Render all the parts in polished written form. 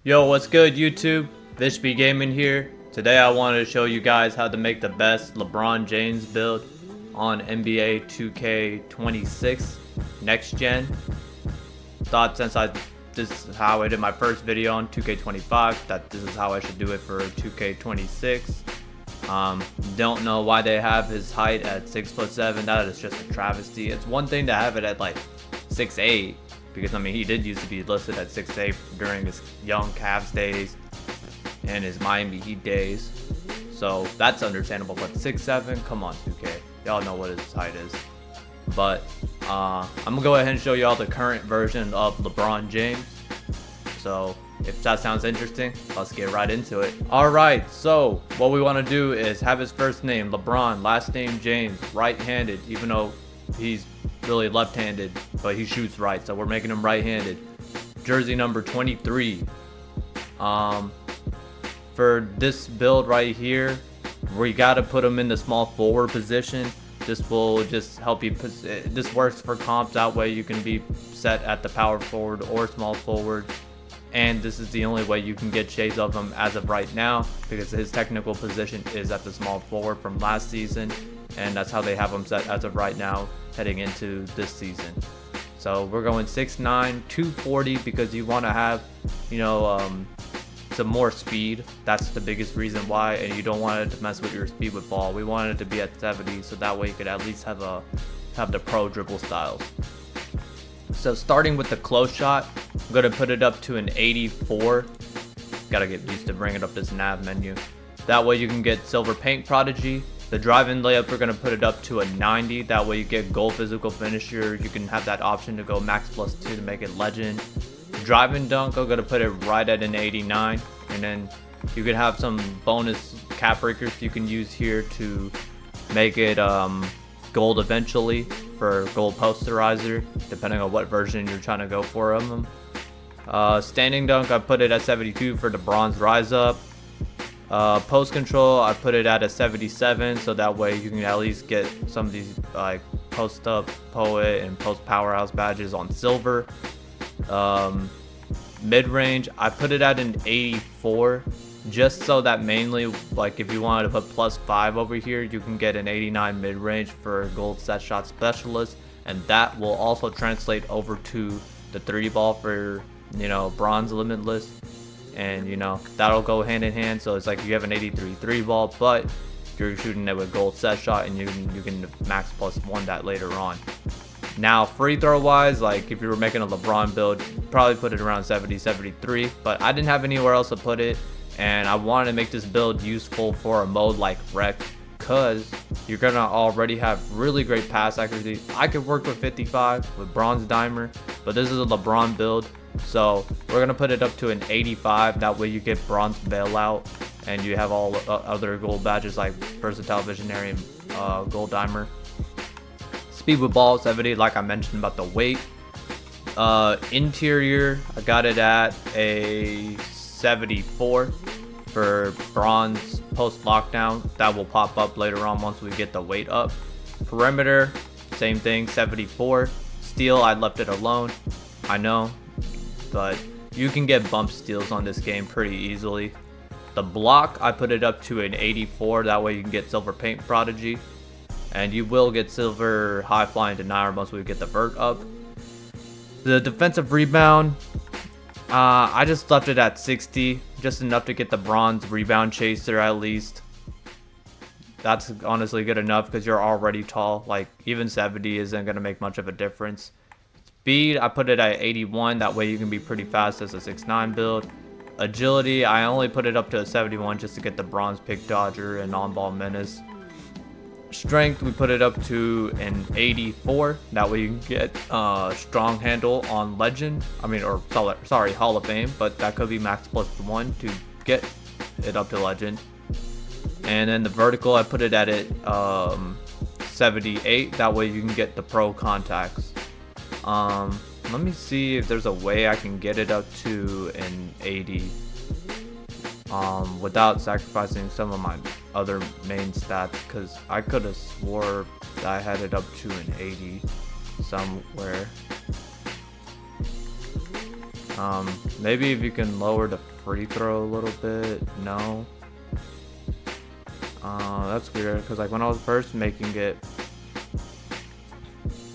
Yo, what's good YouTube? VISHBEGAMIN here. Today I wanted to show you guys how to make the best LeBron James build on NBA 2K26 next gen. Thought since this is how I did my first video on 2K25 that this is how I should do it for 2K26. Don't know why they have his height at 6'7". That is just a travesty. It's one thing to have it at like 6'8", because I mean he did used to be listed at 6'8" during his young Cavs days and his Miami Heat days, so that's understandable. But 6'7", come on 2K, y'all know what his height is. But I'm gonna go ahead and show y'all the current version of LeBron James. So if that sounds interesting, let's get right into it. Alright, so what we want to do is have his first name LeBron, last name James, right-handed, even though he's really left-handed, but he shoots right, so we're making him right-handed. Jersey number 23. For this build right here, we gotta put him in the small forward position. This will just help you. This works for comps. That way you can be set at the power forward or small forward. And this is the only way you can get shades of him as of right now, because his technical position is at the small forward from last season, and that's how they have him set as of right now heading into this season. So we're going 6'9", 240, because you want to have, you know, some more speed. That's the biggest reason why, and you don't want it to mess with your speed with ball. We wanted it to be at 70, so that way you could at least have the pro dribble styles. So starting with the close shot, I'm gonna put it up to an 84. Gotta get used to bringing up this nav menu. That way you can get silver paint prodigy. The drive-in layup, we're gonna put it up to a 90. That way you get gold physical finisher. You can have that option to go max +2 to make it legend. Drive-in dunk, I'm gonna put it right at an 89, and then you can have some bonus cap breakers you can use here to make it gold eventually for gold posterizer, depending on what version you're trying to go for them. Standing dunk, I put it at 72 for the bronze rise up. Post control, I put it at a 77, so that way you can at least get some of these like post up poet and post powerhouse badges on silver. Mid range, I put it at an 84, just so that mainly, like, if you wanted to put +5 over here, you can get an 89 mid range for a gold set shot specialist, and that will also translate over to the 3 ball for, you know, bronze limitless, and you know that'll go hand in hand. So it's like you have an 83 3 ball, but you're shooting it with gold set shot, and you can max +1 that later on. Now free throw wise, like if you were making a LeBron build, probably put it around 70 73, but I didn't have anywhere else to put it, and I wanted to make this build useful for a mode like rec, because you're gonna already have really great pass accuracy. I could work with 55 with bronze dimer, but this is a LeBron build, so we're gonna put it up to an 85. That way you get bronze bailout, and you have all other gold badges like versatile visionary and gold dimer. Speed with ball 70, like I mentioned about the weight. Interior, I got it at a 74 for bronze post lockdown. That will pop up later on once we get the weight up. Perimeter, same thing, 74. Steal, I left it alone, I know, but you can get bump steals on this game pretty easily. The block, I put it up to an 84. That way you can get silver paint prodigy, and you will get silver high flying denier once we get the vert up. The defensive rebound, I just left it at 60, just enough to get the bronze rebound chaser at least. That's honestly good enough because you're already tall. Like even 70 isn't going to make much of a difference. Speed, I put it at 81. That way you can be pretty fast as a 6'9 build. Agility, I only put it up to a 71 just to get the bronze pick dodger and on-ball menace. Strength, we put it up to an 84. That way you can get strong handle on legend. I mean, or sorry, Hall of Fame, but that could be max +1 to get it up to legend. And then the vertical, I put it at 78. That way you can get the pro contacts. Let me see if there's a way I can get it up to an 80 without sacrificing some of my other main stats, because I could have swore that I had it up to an 80 somewhere. Maybe if you can lower the free throw a little bit. No. That's weird, because like when I was first making it,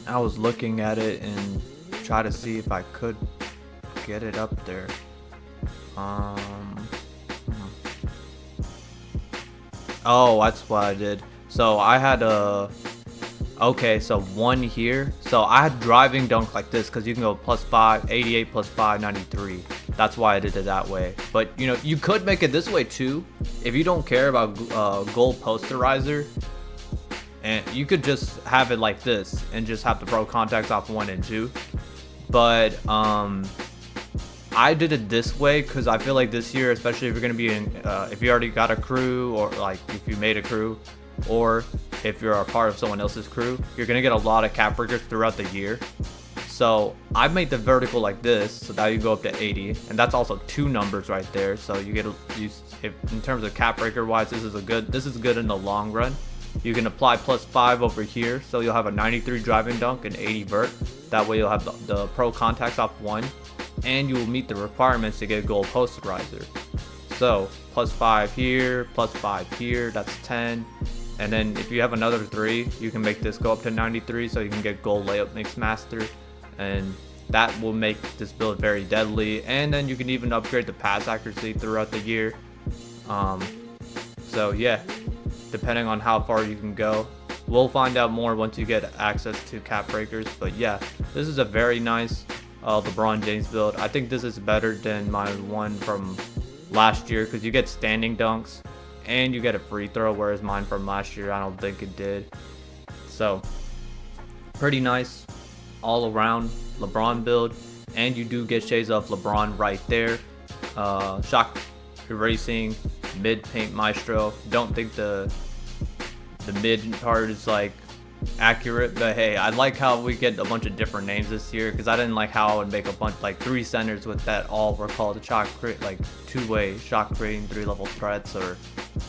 I was looking at it and try to see if I could get it up there. Oh, that's what I did. So I had okay, so one here. So I had driving dunk like this, because you can go +5, 88, +5, 93. That's why I did it that way. But you know, you could make it this way too. If you don't care about goal posterizer, and you could just have it like this and just have the pro contacts off 1 and 2. But I did it this way because I feel like this year, especially if you're gonna be in, if you already got a crew, or like if you made a crew, or if you're a part of someone else's crew, you're gonna get a lot of cap breakers throughout the year. So I made the vertical like this, so now you go up to 80, and that's also 2 numbers right there. So you get in terms of cap breaker wise, this is good in the long run. You can apply +5 over here, so you'll have a 93 driving dunk and 80 vert. That way you'll have the pro contacts off 1, and you will meet the requirements to get goal posterizer. So +5 here, +5 here, that's 10. And then if you have another 3, you can make this go up to 93, so you can get goal layup mix master, and that will make this build very deadly. And then you can even upgrade the pass accuracy throughout the year. So yeah, depending on how far you can go. We'll find out more once you get access to cap breakers. But yeah, this is a very nice LeBron James build. I think this is better than my one from last year, because you get standing dunks and you get a free throw, whereas mine from last year, I don't think it did. So pretty nice all around LeBron build, and you do get shades of LeBron right there. Shock erasing, mid paint maestro. Don't think the mid part is like accurate, but hey, I like how we get a bunch of different names this year, because I didn't like how I would make a bunch like 3 centers with that all were called shock like 2-way shock creating 3-level threats, or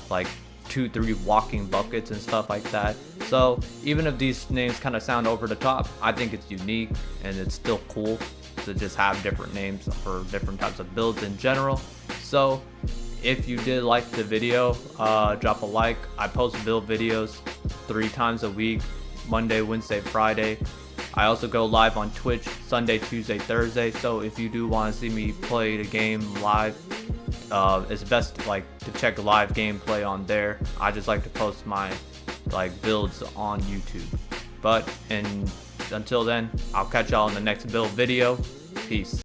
like 2-3 walking buckets and stuff like that. So even if these names kind of sound over the top, I think it's unique and it's still cool to just have different names for different types of builds in general. So if you did like the video, drop a like. I post build videos 3 times a week, Monday, Wednesday, Friday. I also go live on Twitch Sunday, Tuesday, Thursday. So if you do want to see me play the game live, it's best to check live gameplay on there. I just like to post my builds on YouTube. But until then, I'll catch y'all in the next build video. Peace.